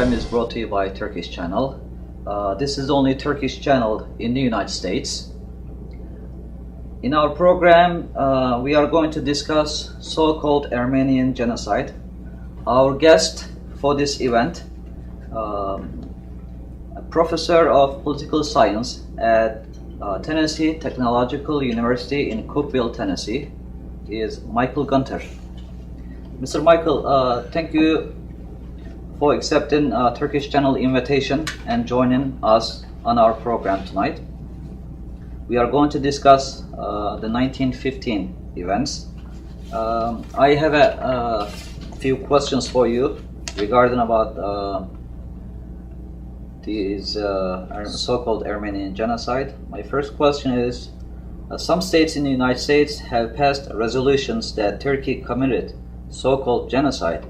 program is brought to you by Turkish channel. This is the only Turkish channel in the United States. In our program, we are going to discuss so-called Armenian genocide. Our guest for this event, a professor of political science at Tennessee Technological University in Cookeville, Tennessee, is Michael Gunter. Mr. Michael, thank you for accepting Turkish channel invitation and joining us on our program tonight. We are going to discuss the 1915 events. I have a few questions for you regarding about these so-called Armenian genocide. My first question is, some states in the United States have passed resolutions that Turkey committed so-called genocide.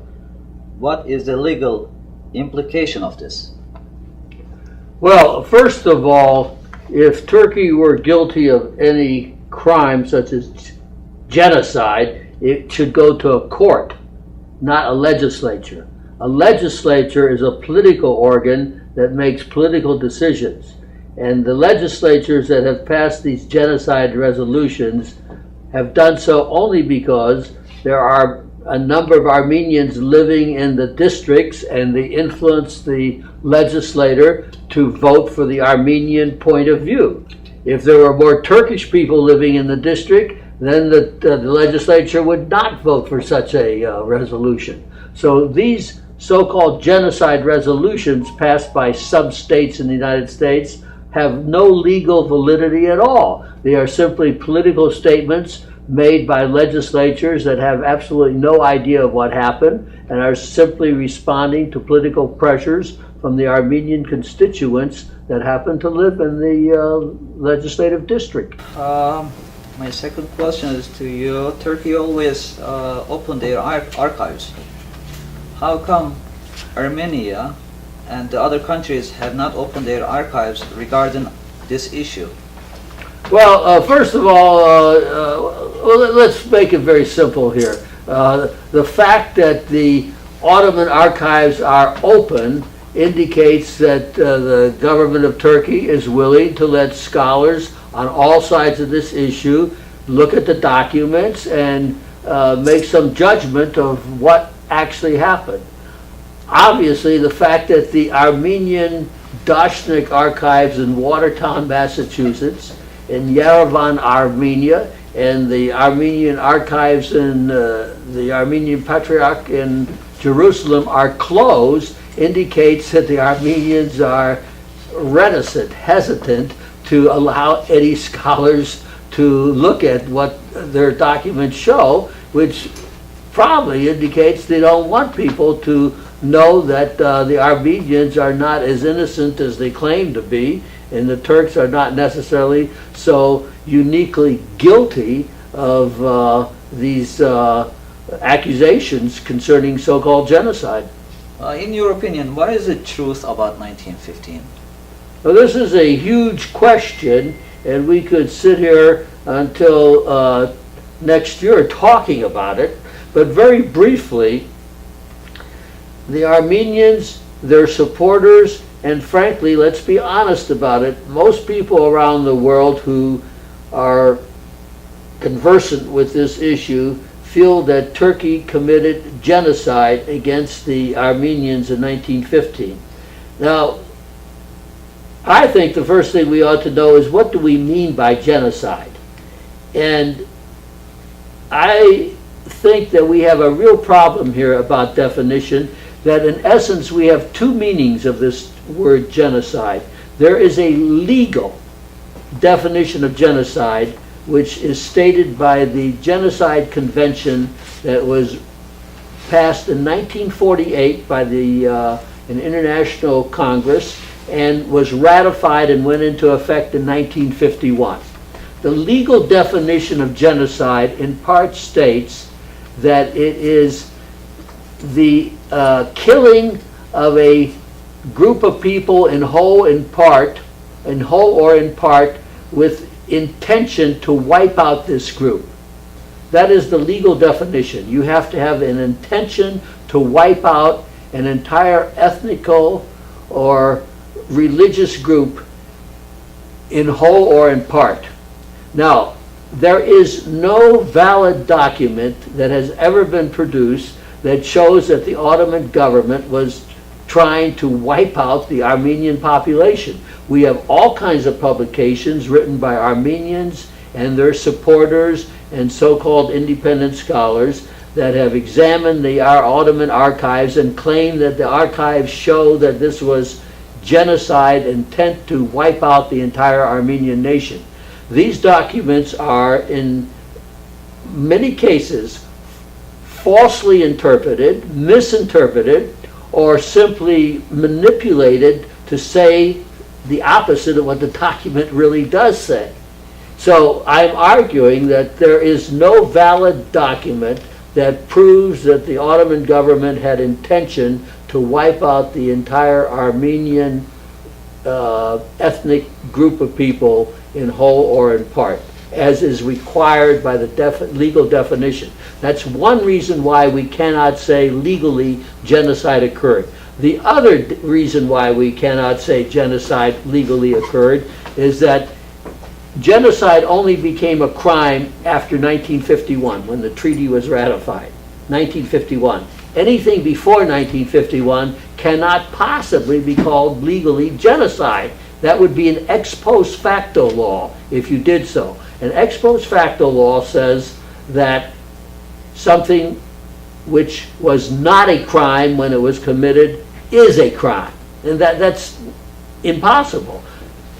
What is the legal implication of this? Well, first of all, if Turkey were guilty of any crime such as genocide, it should go to a court, not a legislature. A legislature is a political organ that makes political decisions. And the legislatures that have passed these genocide resolutions have done so only because there are a number of Armenians living in the districts and they influence the legislator to vote for the Armenian point of view. If there were more Turkish people living in the district, then the legislature would not vote for such a resolution. So these so-called genocide resolutions passed by some states in the United States have no legal validity at all. They are simply political statements made by legislatures that have absolutely no idea of what happened and are simply responding to political pressures from the Armenian constituents that happen to live in the legislative district. My second question is to you. Turkey always opened their archives. How come Armenia and the other countries have not opened their archives regarding this issue? Well, first of all, let's make it very simple here. The fact that the Ottoman archives are open indicates that the government of Turkey is willing to let scholars on all sides of this issue look at the documents and make some judgment of what actually happened. Obviously, the fact that the Armenian Dashnik archives in Watertown, Massachusetts, in Yerevan, Armenia, and the Armenian archives in the Armenian Patriarch in Jerusalem are closed indicates that the Armenians are reticent, hesitant to allow any scholars to look at what their documents show, which probably indicates they don't want people to know that the Armenians are not as innocent as they claim to be, and the Turks are not necessarily so uniquely guilty of these accusations concerning so-called genocide. In your opinion, what is the truth about 1915? Well, this is a huge question, and we could sit here until next year talking about it. But very briefly, the Armenians, their supporters, and frankly, let's be honest about it, most people around the world who are conversant with this issue feel that Turkey committed genocide against the Armenians in 1915. Now, I think the first thing we ought to know is, what do we mean by genocide? And I think that we have a real problem here about definition, that in essence we have two meanings of this word genocide. There is a legal definition of genocide, which is stated by the Genocide Convention that was passed in 1948 by an international Congress and was ratified and went into effect in 1951. The legal definition of genocide in part states that it is the killing of a group of people in whole or in part, with intention to wipe out this group. That is the legal definition. You have to have an intention to wipe out an entire ethnical or religious group in whole or in part. Now, there is no valid document that has ever been produced that shows that the Ottoman government was trying to wipe out the Armenian population. We have all kinds of publications written by Armenians and their supporters and so-called independent scholars that have examined the Ottoman archives and claim that the archives show that this was genocide intent to wipe out the entire Armenian nation. These documents are in many cases falsely interpreted, misinterpreted, or simply manipulated to say the opposite of what the document really does say. So I'm arguing that there is no valid document that proves that the Ottoman government had intention to wipe out the entire Armenian ethnic group of people in whole or in part, as is required by the legal definition. That's one reason why we cannot say legally genocide occurred. The other reason why we cannot say genocide legally occurred is that genocide only became a crime after 1951, when the treaty was ratified. 1951. Anything before 1951 cannot possibly be called legally genocide. That would be an ex post facto law if you did so. An ex post facto law says that something which was not a crime when it was committed is a crime. And that's impossible.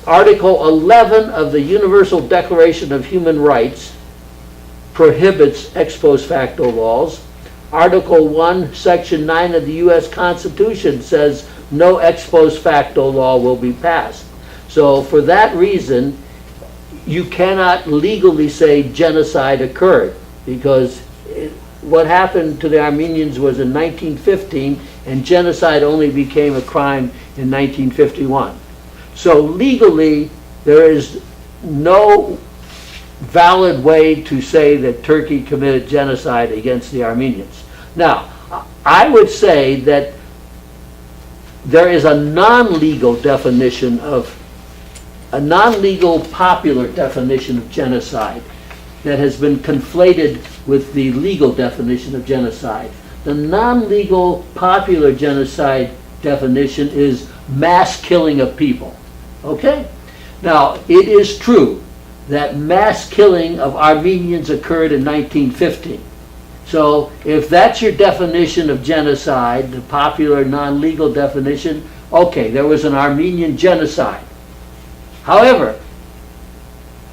Article 11 of the Universal Declaration of Human Rights prohibits ex post facto laws. Article 1, Section 9 of the U.S. Constitution says no ex post facto law will be passed. So for that reason, you cannot legally say genocide occurred, because what happened to the Armenians was in 1915, and genocide only became a crime in 1951. So legally, there is no valid way to say that Turkey committed genocide against the Armenians. Now, I would say that there is a non-legal definition of, a non-legal popular definition of genocide that has been conflated with the legal definition of genocide. The non-legal popular genocide definition is mass killing of people. Okay? Now, it is true that mass killing of Armenians occurred in 1915. So if that's your definition of genocide, the popular non-legal definition, okay, there was an Armenian genocide. However,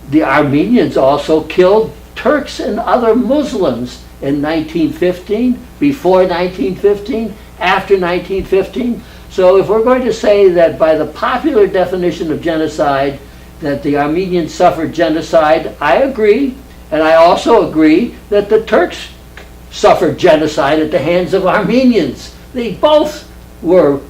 the Armenians also killed Turks and other Muslims in 1915, before 1915, after 1915. So if we're going to say that by the popular definition of genocide, that the Armenians suffered genocide, I agree. And I also agree that the Turks suffered genocide at the hands of Armenians. They both were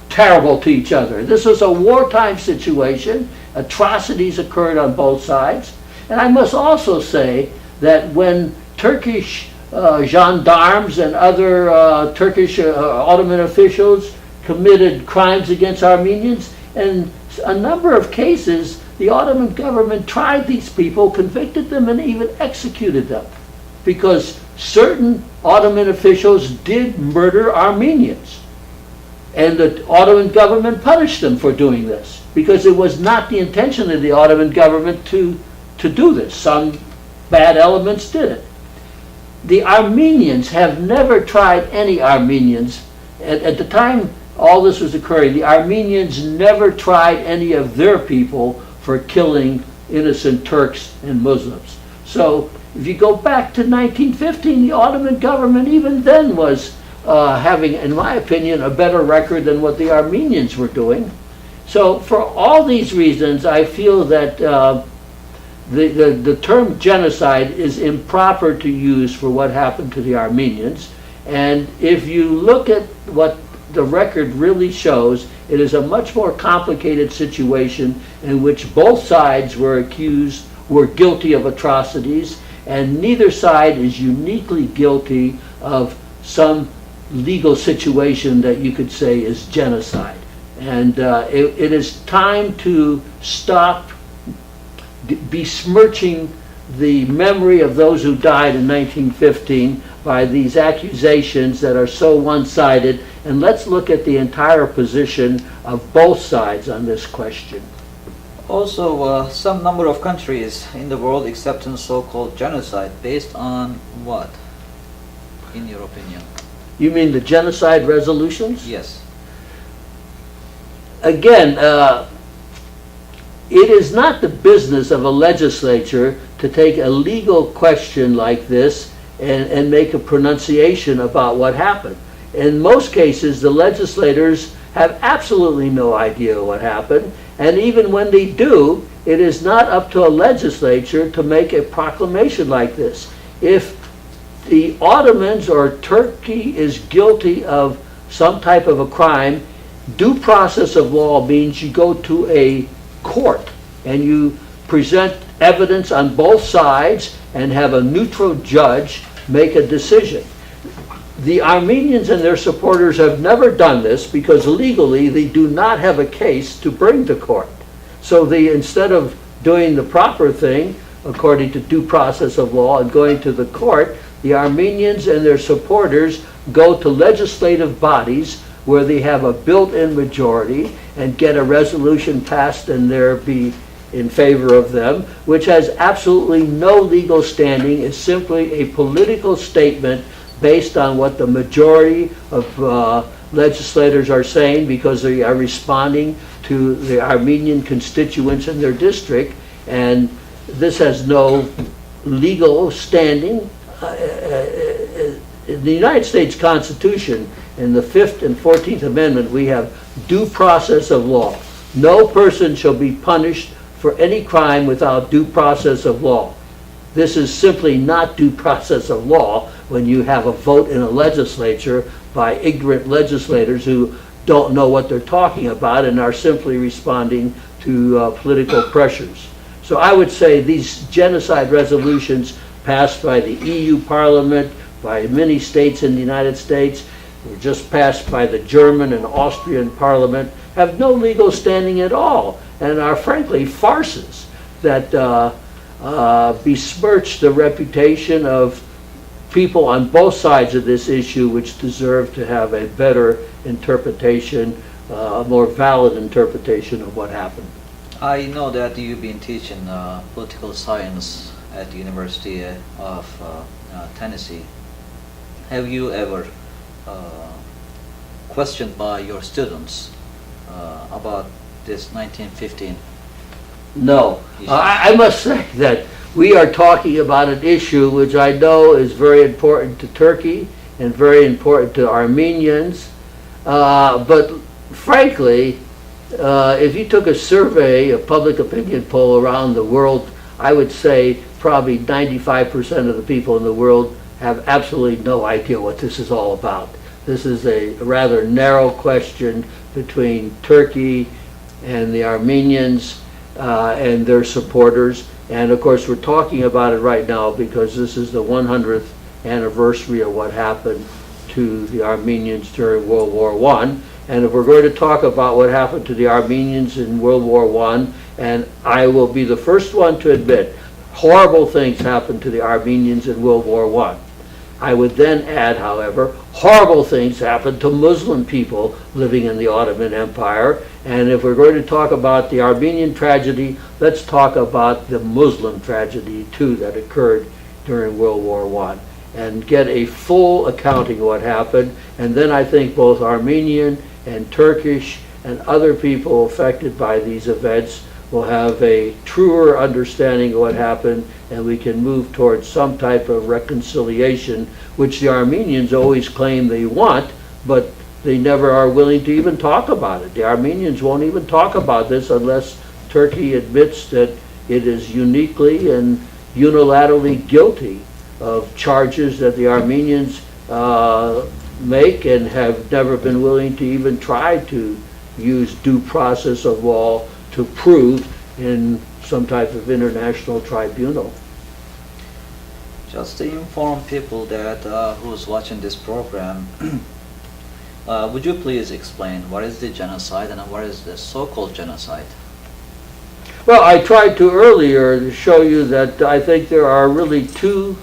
terrible to each other. This was a wartime situation. Atrocities occurred on both sides. And I must also say that when Turkish gendarmes and other Turkish Ottoman officials committed crimes against Armenians, in a number of cases, the Ottoman government tried these people, convicted them, and even executed them, because certain Ottoman officials did murder Armenians. And the Ottoman government punished them for doing this, because it was not the intention of the Ottoman government to do this. Some bad elements did it. The Armenians have never tried any Armenians. At the time all this was occurring, the Armenians never tried any of their people for killing innocent Turks and Muslims. So if you go back to 1915, the Ottoman government even then was having, in my opinion, a better record than what the Armenians were doing. So for all these reasons, I feel that the term genocide is improper to use for what happened to the Armenians. And if you look at what the record really shows, it is a much more complicated situation in which both sides were guilty of atrocities, and neither side is uniquely guilty of some legal situation that you could say is genocide. And it is time to stop besmirching the memory of those who died in 1915 by these accusations that are so one-sided, and let's look at the entire position of both sides on this question. Also, some number of countries in the world accepting so-called genocide based on what, in your opinion? You mean the genocide resolutions? Yes. Again, it is not the business of a legislature to take a legal question like this and make a pronunciation about what happened. In most cases, the legislators have absolutely no idea what happened, and even when they do, it is not up to a legislature to make a proclamation like this. If the Ottomans or Turkey is guilty of some type of a crime, due process of law means you go to a court and you present evidence on both sides and have a neutral judge make a decision. The Armenians and their supporters have never done this because legally they do not have a case to bring to court. So instead of doing the proper thing according to due process of law and going to the court, the Armenians and their supporters go to legislative bodies where they have a built-in majority and get a resolution passed and there be in favor of them, which has absolutely no legal standing. It's simply a political statement based on what the majority of legislators are saying because they are responding to the Armenian constituents in their district, and this has no legal standing. In the United States Constitution, in the 5th and 14th Amendment, we have due process of law. No person shall be punished for any crime without due process of law. This is simply not due process of law when you have a vote in a legislature by ignorant legislators who don't know what they're talking about and are simply responding to political pressures. So I would say these genocide resolutions passed by the EU Parliament, by many states in the United States, were just passed by the German and Austrian Parliament, have no legal standing at all and are frankly farces that besmirch the reputation of people on both sides of this issue, which deserve to have a better interpretation, a more valid interpretation of what happened. I know that you've been teaching political science at the University of Tennessee. Have you ever questioned by your students about this 1915? No. I must say that we are talking about an issue which I know is very important to Turkey and very important to Armenians. But frankly, if you took a survey, a public opinion poll around the world, I would say probably 95% of the people in the world have absolutely no idea what this is all about. This is a rather narrow question between Turkey and the Armenians and their supporters. And of course, we're talking about it right now because this is the 100th anniversary of what happened to the Armenians during World War I. And if we're going to talk about what happened to the Armenians in World War I, and I will be the first one to admit, horrible things happened to the Armenians in World War I. I would then add, however, horrible things happened to Muslim people living in the Ottoman Empire. And if we're going to talk about the Armenian tragedy, let's talk about the Muslim tragedy too that occurred during World War I and get a full accounting of what happened. And then I think both Armenian and Turkish and other people affected by these events will have a truer understanding of what happened, and we can move towards some type of reconciliation, which the Armenians always claim they want, but they never are willing to even talk about it. The Armenians won't even talk about this unless Turkey admits that it is uniquely and unilaterally guilty of charges that the Armenians make and have never been willing to even try to use due process of law to prove in some type of international tribunal. Just to inform people that who's watching this program, Would you please explain what is the genocide and what is the so-called genocide? Well, I tried to earlier to show you that I think there are really two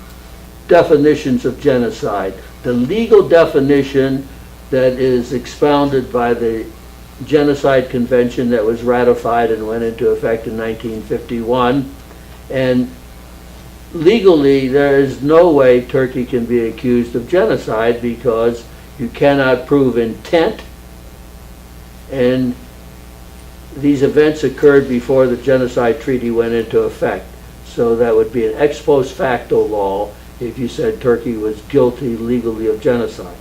definitions of genocide. The legal definition that is expounded by the Genocide Convention that was ratified and went into effect in 1951. And legally, there is no way Turkey can be accused of genocide because you cannot prove intent, and these events occurred before the Genocide Treaty went into effect. So that would be an ex post facto law if you said Turkey was guilty legally of genocide.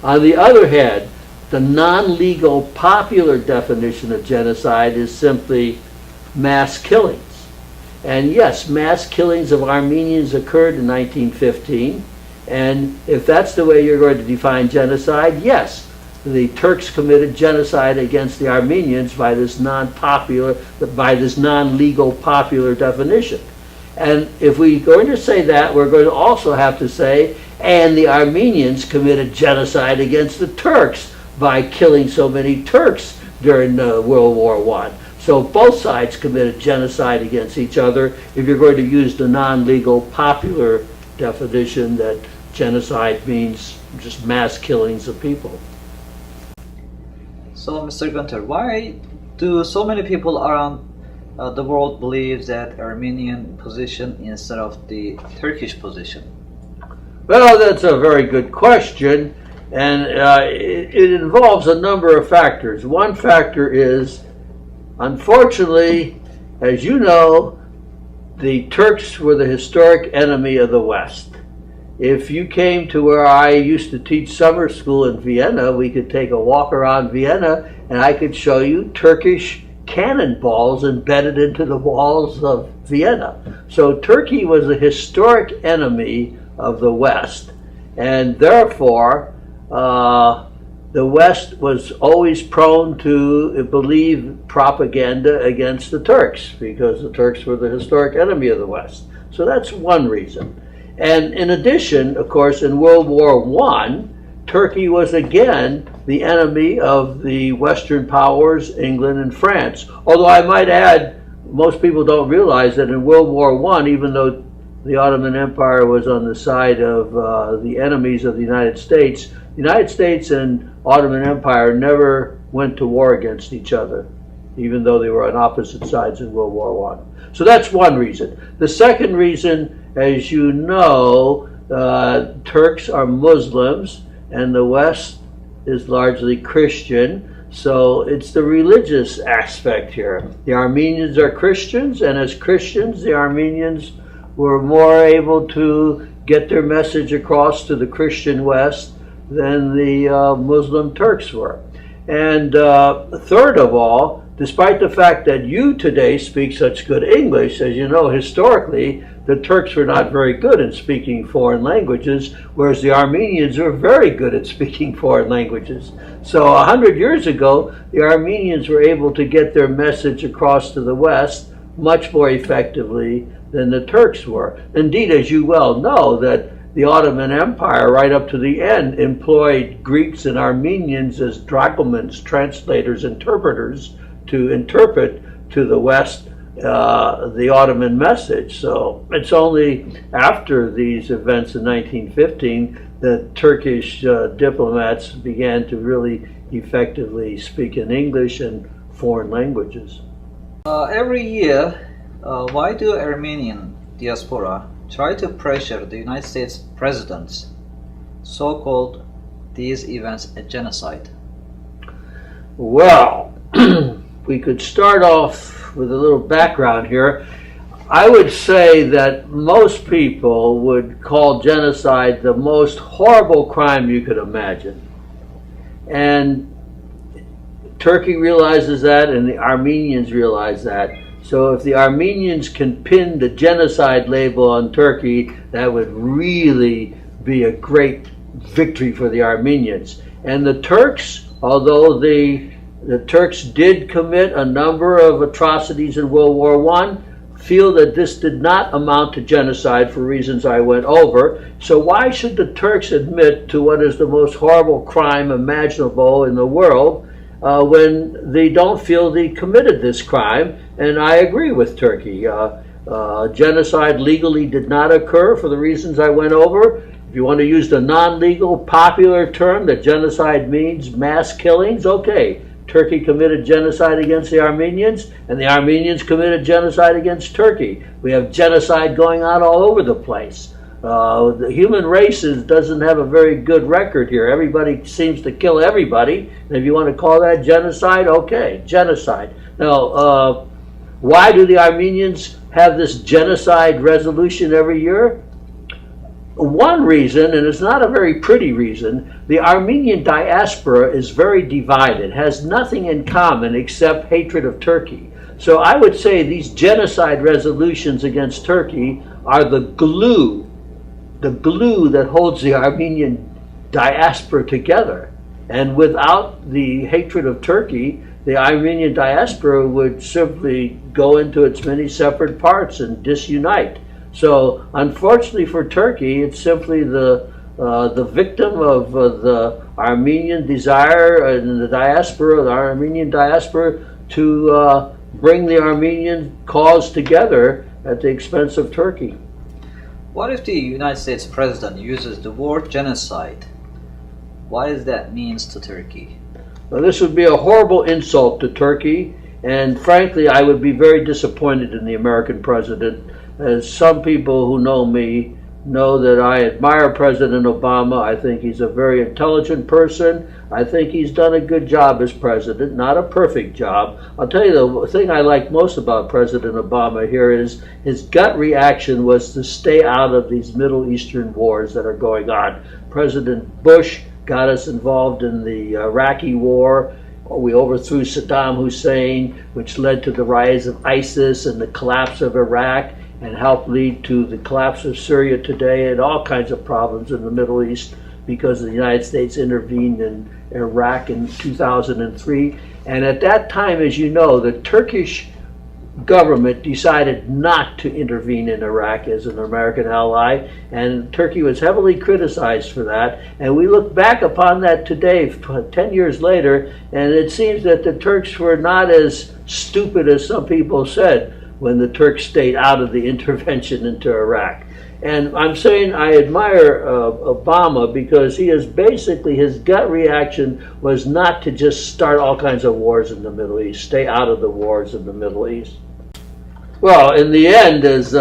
On the other hand, the non-legal popular definition of genocide is simply mass killings. And yes, mass killings of Armenians occurred in 1915. And if that's the way you're going to define genocide, yes, the Turks committed genocide against the Armenians by this non-legal popular definition. And if we're going to say that, we're going to also have to say, and the Armenians committed genocide against the Turks by killing so many Turks during World War I. So both sides committed genocide against each other if you're going to use the non-legal popular definition that genocide means just mass killings of people. So, Mr. Gunter, why do so many people around the world believe that Armenian position instead of the Turkish position? Well, that's a very good question, and it involves a number of factors. One factor is, unfortunately, as you know, the Turks were the historic enemy of the West. If you came to where I used to teach summer school in Vienna, we could take a walk around Vienna and I could show you Turkish cannonballs embedded into the walls of Vienna. So Turkey was a historic enemy of the West, and therefore the West was always prone to believe propaganda against the Turks because the Turks were the historic enemy of the West. So that's one reason. And in addition, of course, in World War I, Turkey was again the enemy of the Western powers, England and France. Although I might add, most people don't realize that in World War I, even though the Ottoman Empire was on the side of the enemies of the United States and Ottoman Empire never went to war against each other, even though they were on opposite sides in World War I. So that's one reason. The second reason, as you know, Turks are Muslims and the West is largely Christian. So it's the religious aspect here. The Armenians are Christians, and as Christians, the Armenians were more able to get their message across to the Christian West than the Muslim Turks were. And third of all, despite the fact that you today speak such good English, as you know, historically, the Turks were not very good in speaking foreign languages, whereas the Armenians were very good at speaking foreign languages. So 100 years ago, the Armenians were able to get their message across to the West much more effectively than the Turks were. Indeed, as you well know, that the Ottoman Empire, right up to the end, employed Greeks and Armenians as dragomans, translators, interpreters, to interpret to the West the Ottoman message. So it's only after these events in 1915 that Turkish diplomats began to really effectively speak in English and foreign languages. Every year, why do Armenian diaspora try to pressure the United States presidents, so-called these events a genocide? Well, we could start off with a little background here. I would say that most people would call genocide the most horrible crime you could imagine. And Turkey realizes that, and the Armenians realize that. So if the Armenians can pin the genocide label on Turkey, that would really be a great victory for the Armenians. And the Turks, although the Turks did commit a number of atrocities in World War I, feel that this did not amount to genocide for reasons I went over. So why should the Turks admit to what is the most horrible crime imaginable in the world when they don't feel they committed this crime? And I agree with Turkey. Genocide legally did not occur for the reasons I went over. If you want to use the non-legal popular term that genocide means mass killings, okay. Turkey committed genocide against the Armenians, and the Armenians committed genocide against Turkey. We have genocide going on all over the place. The human race doesn't have a very good record here. Everybody seems to kill everybody, and if you want to call that genocide, okay, genocide. Now, why do the Armenians have this genocide resolution every year? One reason, and it's not a very pretty reason, the Armenian diaspora is very divided, has nothing in common except hatred of Turkey. So I would say these genocide resolutions against Turkey are the glue that holds the Armenian diaspora together. And without the hatred of Turkey, the Armenian diaspora would simply go into its many separate parts and disunite. So, unfortunately for Turkey, it's simply the victim of the Armenian desire and the diaspora, the Armenian diaspora, to bring the Armenian cause together at the expense of Turkey. What if the United States president uses the word genocide? What does that mean to Turkey? Well, this would be a horrible insult to Turkey, and frankly, I would be very disappointed in the American president. As some people who know me know that I admire President Obama. I think he's a very intelligent person. I think he's done a good job as president, not a perfect job. I'll tell you the thing I like most about President Obama here is his gut reaction was to stay out of these Middle Eastern wars that are going on. President Bush got us involved in the Iraqi war. We overthrew Saddam Hussein, which led to the rise of ISIS and the collapse of Iraq, and helped lead to the collapse of Syria today and all kinds of problems in the Middle East because the United States intervened in Iraq in 2003. And at that time, as you know, the Turkish government decided not to intervene in Iraq as an American ally, and Turkey was heavily criticized for that. And we look back upon that today, 10 years later, and it seems that the Turks were not as stupid as some people said when the Turks stayed out of the intervention into Iraq. And I'm saying I admire Obama because he is basically, his gut reaction was not to just start all kinds of wars in the Middle East, stay out of the wars in the Middle East. Well, in the end, as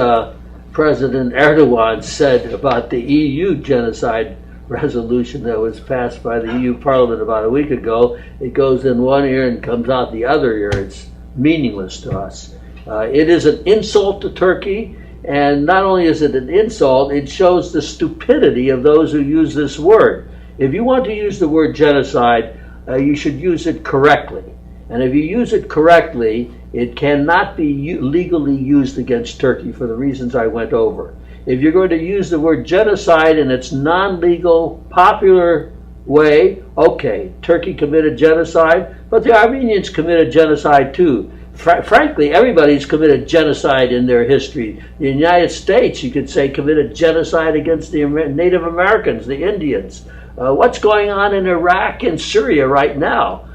President Erdogan said about the EU genocide resolution that was passed by the EU Parliament about a week ago, it goes in one ear and comes out the other ear. It's meaningless to us. It is an insult to Turkey, and not only is it an insult, it shows the stupidity of those who use this word. If you want to use the word genocide, you should use it correctly. And if you use it correctly, it cannot be legally used against Turkey for the reasons I went over. If you're going to use the word genocide in its non-legal, popular way, okay, Turkey committed genocide, but the Armenians committed genocide too. Frankly, everybody's committed genocide in their history. The United States, you could say, committed genocide against the Native Americans, the Indians. What's going on in Iraq and Syria right now?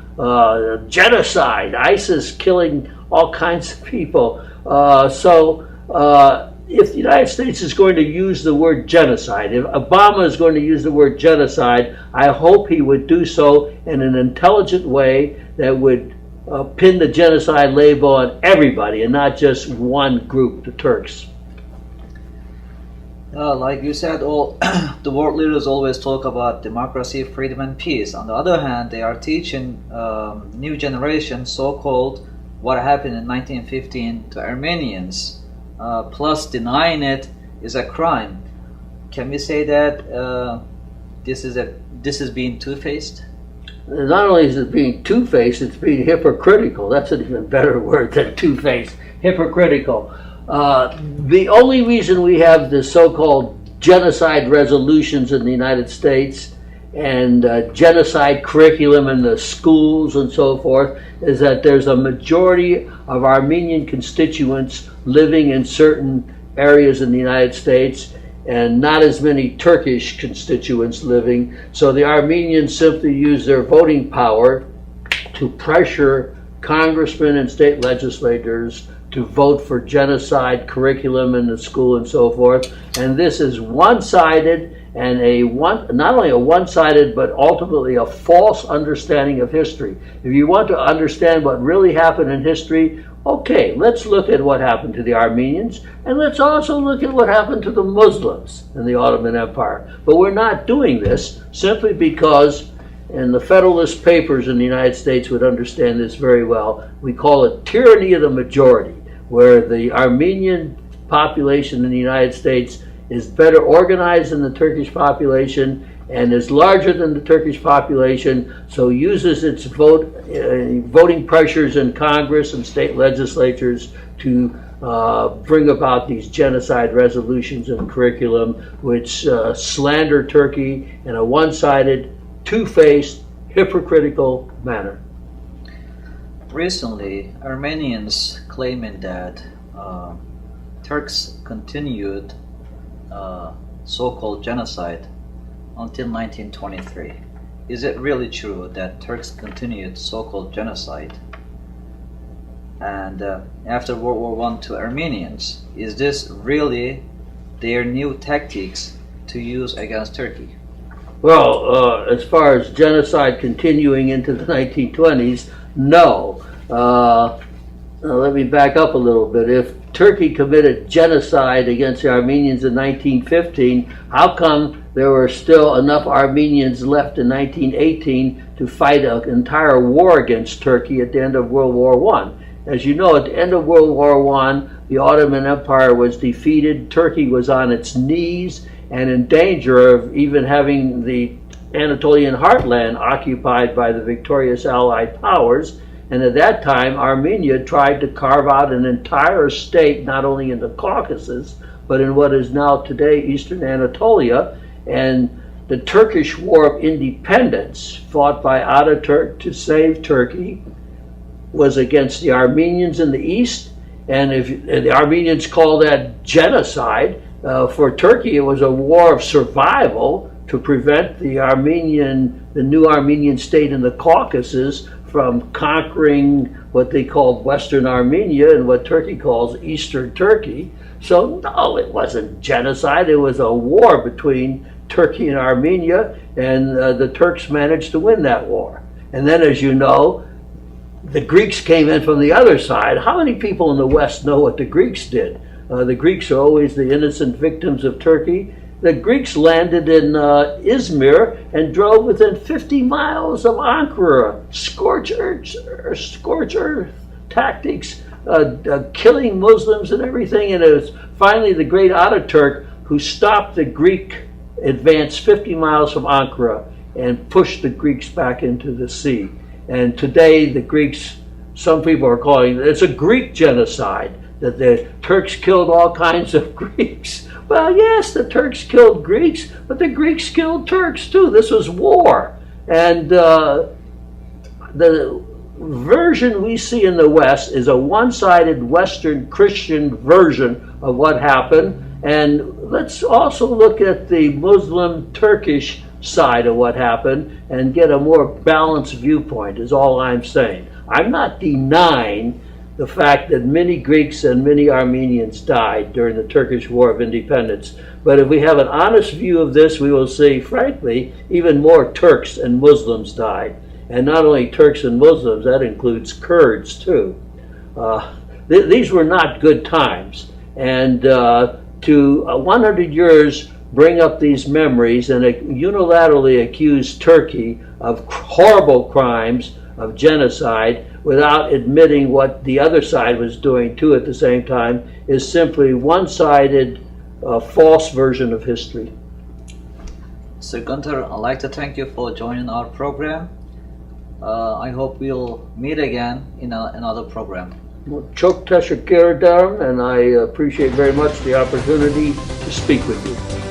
Genocide, ISIS killing all kinds of people. If the United States is going to use the word genocide, if Obama is going to use the word genocide, I hope he would do so in an intelligent way that would pin the genocide label on everybody and not just one group, the Turks. Like you said, all the world leaders always talk about democracy, freedom, and peace. On the other hand, they are teaching new generation, so-called, what happened in 1915 to Armenians. Plus, denying it is a crime. Can we say that this is being two-faced? Not only is it being two-faced, it's being hypocritical. That's an even better word than two-faced. Hypocritical. The only reason we have the so-called genocide resolutions in the United States and genocide curriculum in the schools and so forth is that there's a majority of Armenian constituents living in certain areas in the United States and not as many Turkish constituents living. So the Armenians simply use their voting power to pressure congressmen and state legislators to vote for genocide curriculum in the school and so forth. And this is one-sided and not only a one-sided but ultimately a false understanding of history. If you want to understand what really happened in history, okay, let's look at what happened to the Armenians, and let's also look at what happened to the Muslims in the Ottoman Empire. But we're not doing this simply because, and the Federalist Papers in the United States would understand this very well, we call it tyranny of the majority, where the Armenian population in the United States is better organized than the Turkish population and is larger than the Turkish population, so uses its voting pressures in Congress and state legislatures to bring about these genocide resolutions and curriculum which slander Turkey in a one-sided, two-faced, hypocritical manner. Recently, Armenians claiming that Turks continued so-called genocide until 1923. Is it really true that Turks continued so-called genocide? And after World War I to Armenians, is this really their new tactics to use against Turkey? Well, as far as genocide continuing into the 1920s, no. Let me back up a little bit. If Turkey committed genocide against the Armenians in 1915, how come there were still enough Armenians left in 1918 to fight an entire war against Turkey at the end of World War I? As you know, at the end of World War I, the Ottoman Empire was defeated. Turkey was on its knees and in danger of even having the Anatolian heartland occupied by the victorious Allied powers. And at that time, Armenia tried to carve out an entire state, not only in the Caucasus, but in what is now today Eastern Anatolia. And the Turkish War of Independence, fought by Ataturk to save Turkey, was against the Armenians in the east. And the Armenians call that genocide, for Turkey it was a war of survival to prevent the new Armenian state in the Caucasus from conquering what they called Western Armenia and what Turkey calls Eastern Turkey. So no, it wasn't genocide. It was a war between Turkey and Armenia, and the Turks managed to win that war. And then, as you know, the Greeks came in from the other side. How many people in the West know what the Greeks did? The Greeks are always the innocent victims of Turkey. The Greeks landed in Izmir and drove within 50 miles of Ankara. Scorch earth tactics, killing Muslims and everything. And it was finally the great Ataturk who stopped the Greek advance 50 miles from Ankara and pushed the Greeks back into the sea. And today the Greeks, some people are calling it's a Greek genocide, that the Turks killed all kinds of Greeks. Well, yes, the Turks killed Greeks, but the Greeks killed Turks too. This was war. And the version we see in the West is a one-sided Western Christian version of what happened. And let's also look at the Muslim Turkish side of what happened and get a more balanced viewpoint, is all I'm saying. I'm not denying the fact that many Greeks and many Armenians died during the Turkish War of Independence. But if we have an honest view of this, we will see, frankly, even more Turks and Muslims died. And not only Turks and Muslims, that includes Kurds too. These were not good times. And to 100 years bring up these memories and unilaterally accuse Turkey of horrible crimes of genocide without admitting what the other side was doing too at the same time is simply one-sided, false version of history. Sir Gunter, I'd like to thank you for joining our program. I hope we'll meet again in another program. Çok teşekkür ederim, and I appreciate very much the opportunity to speak with you.